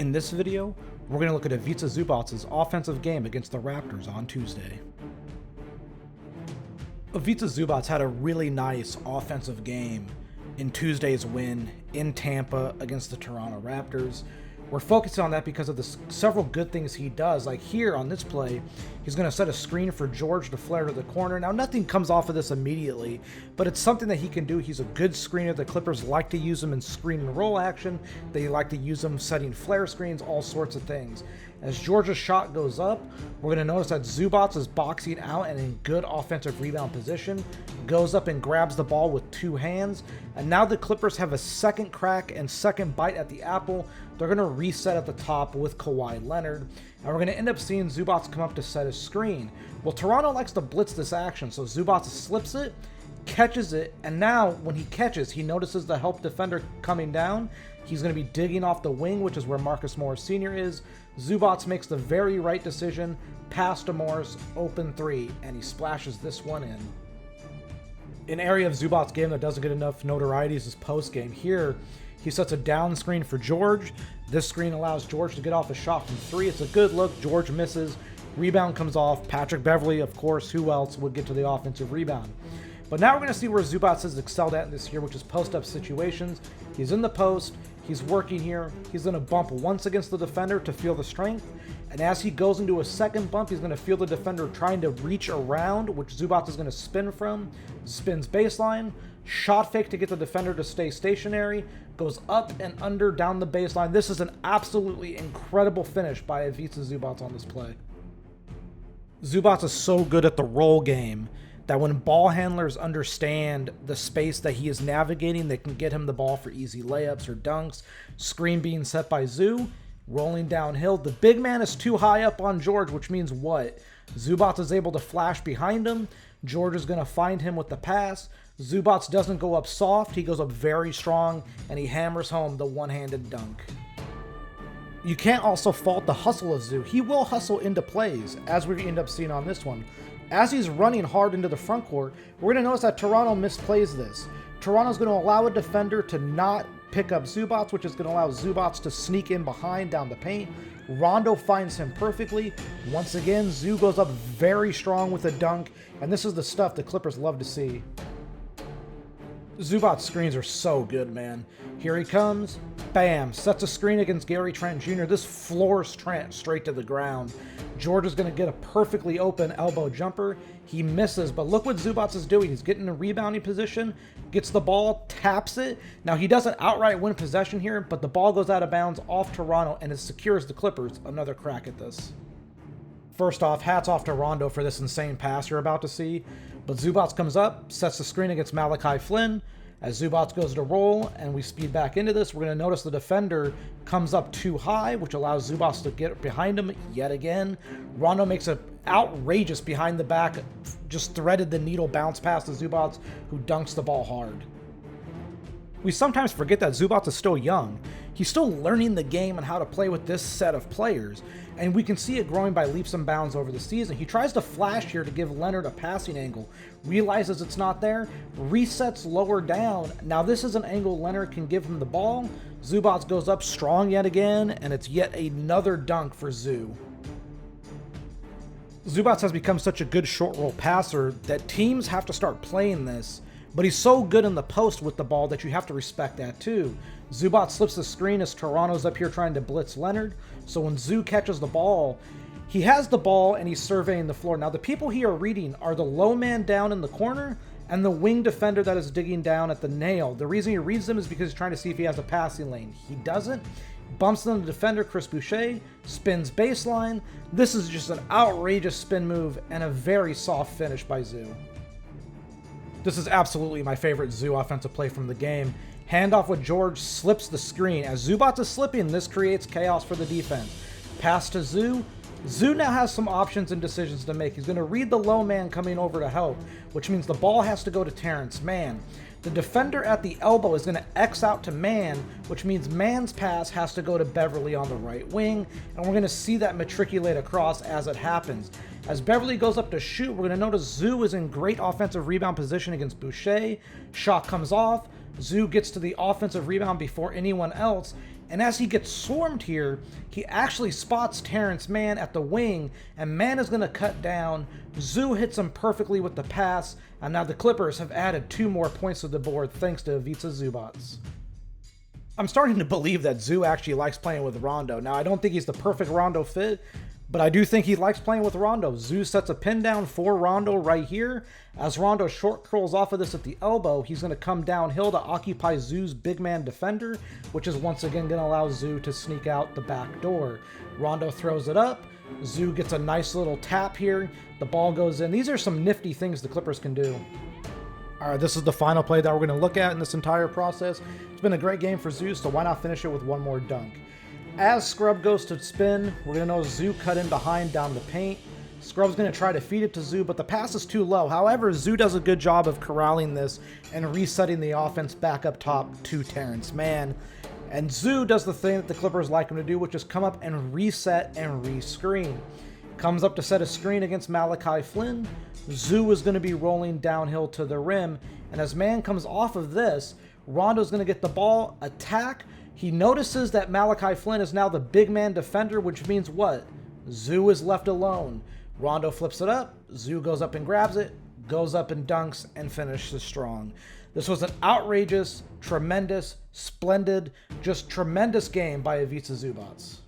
In this video, we're going to look at Ivica Zubac's offensive game against the Raptors on Tuesday. Ivica Zubac had a really nice offensive game in Tuesday's win in Tampa against the Toronto Raptors. We're focusing on that because of the several good things he does. Like here on this play, he's going to set a screen for George to flare to the corner. Now, nothing comes off of this immediately, but it's something that he can do. He's a good screener. The Clippers like to use him in screen and roll action. They like to use him setting flare screens, all sorts of things. As George's shot goes up, we're going to notice that Zubac is boxing out and in good offensive rebound position, goes up and grabs the ball with two hands, and now the Clippers have a second crack and second bite at the apple. They're going to reset at the top with Kawhi Leonard, and we're going to end up seeing Zubac come up to set his screen. Well, Toronto likes to blitz this action, so Zubac slips it, catches it, and now when he catches, he notices the help defender coming down. He's going to be digging off the wing, which is where Marcus Morris Sr. is. Zubac makes the very right decision, pass to Morris, open three, and he splashes this one in. An area of Zubac's game that doesn't get enough notoriety is his post game. Here, he sets a down screen for George. This screen allows George to get off a shot from three. It's a good look. George misses. Rebound comes off. Patrick Beverley, of course, who else would get to the offensive rebound? But now we're going to see where Zubac has excelled at this year, which is post-up situations. He's in the post. He's working here. He's going to bump once against the defender to feel the strength. And as he goes into a second bump, he's going to feel the defender trying to reach around, which Zubac is going to spin from. Spins baseline. Shot fake to get the defender to stay stationary. Goes up and under down the baseline. This is an absolutely incredible finish by Ivica Zubac on this play. Zubac is so good at the roll game that when ball handlers understand the space that he is navigating, they can get him the ball for easy layups or dunks. Screen being set by Zoo, rolling downhill. The big man is too high up on George, which means what? Zubac is able to flash behind him. George is going to find him with the pass. Zubac doesn't go up soft. He goes up very strong, and he hammers home the one-handed dunk. You can't also fault the hustle of Zoo. He will hustle into plays, as we end up seeing on this one. As he's running hard into the front court, we're going to notice that Toronto misplays this. Toronto's going to allow a defender to not pick up Zubac, which is going to allow Zubac to sneak in behind down the paint. Rondo finds him perfectly. Once again, Zoo goes up very strong with a dunk, and this is the stuff the Clippers love to see. Zubac's screens are so good, man. Here he comes. Bam. Sets a screen against Gary Trent Jr. This floors Trent straight to the ground. George is going to get a perfectly open elbow jumper. He misses, but look what Zubac is doing. He's getting in a rebounding position, gets the ball, taps it. Now, he doesn't outright win possession here, but the ball goes out of bounds off Toronto, and it secures the Clippers another crack at this. First off, hats off to Rondo for this insane pass you're about to see. But Zubac comes up, sets the screen against Malachi Flynn. As Zubac goes to roll and we speed back into this, we're going to notice the defender comes up too high, which allows Zubac to get behind him yet again. Rondo makes an outrageous behind the back, just threaded the needle bounce pass to Zubac, who dunks the ball hard. We sometimes forget that Zubac is still young. He's still learning the game and how to play with this set of players, and we can see it growing by leaps and bounds over the season. He tries to flash here to give Leonard a passing angle, realizes it's not there, resets lower down. Now this is an angle Leonard can give him the ball. Zubac goes up strong yet again, and it's yet another dunk for Zoo. Zubac has become such a good short roll passer that teams have to start playing this. But he's so good in the post with the ball that you have to respect that too. Zubac slips the screen as Toronto's up here trying to blitz Leonard. So when Zoo catches the ball, he has the ball and he's surveying the floor. Now the people he are reading are the low man down in the corner and the wing defender that is digging down at the nail. The reason he reads them is because he's trying to see if he has a passing lane. He doesn't. Bumps into the defender, Chris Boucher, spins baseline. This is just an outrageous spin move and a very soft finish by Zoo. This is absolutely my favorite Zoo offensive play from the game. Handoff with George, slips the screen. As Zubac is slipping, this creates chaos for the defense. Pass to Zoo. Zoo now has some options and decisions to make. He's going to read the low man coming over to help, which means the ball has to go to Terrence Mann. The defender at the elbow is going to X out to Mann, which means Mann's pass has to go to Beverley on the right wing, and we're going to see that matriculate across as it happens. As Beverley goes up to shoot, we're going to notice Zoo is in great offensive rebound position against Boucher. Shot comes off. Zoo gets to the offensive rebound before anyone else, And as he gets swarmed here, he actually spots Terrence Mann at the wing, and Mann is going to cut down. Zoo hits him perfectly with the pass, and now the Clippers have added 2 more points to the board thanks to Ivica Zubac. I'm starting to believe that Zoo actually likes playing with Rondo. Now, I don't think he's the perfect Rondo fit, but I do think he likes playing with Rondo. Zoo sets a pin down for Rondo right here. As Rondo short curls off of this at the elbow, he's going to come downhill to occupy Zoo's big man defender, which is once again going to allow Zoo to sneak out the back door. Rondo throws it up. Zoo gets a nice little tap here. The ball goes in. These are some nifty things the Clippers can do. All right, this is the final play that we're going to look at in this entire process. It's been a great game for Zoo, so why not finish it with one more dunk? As Scrub goes to spin, we're going to know Zoo cut in behind down the paint. Scrub's going to try to feed it to Zoo, but the pass is too low. However, Zoo does a good job of corralling this and resetting the offense back up top to Terrence Mann. And Zoo does the thing that the Clippers like him to do, which is come up and reset and re-screen. Comes up to set a screen against Malachi Flynn. Zoo is going to be rolling downhill to the rim, and as Mann comes off of this, Rondo's going to get the ball, attack. He notices that Malachi Flynn is now the big man defender, which means what? Zoo is left alone. Rondo flips it up. Zoo goes up and grabs it, goes up and dunks, and finishes strong. This was an outrageous, tremendous, splendid, just tremendous game by Ivica Zubac.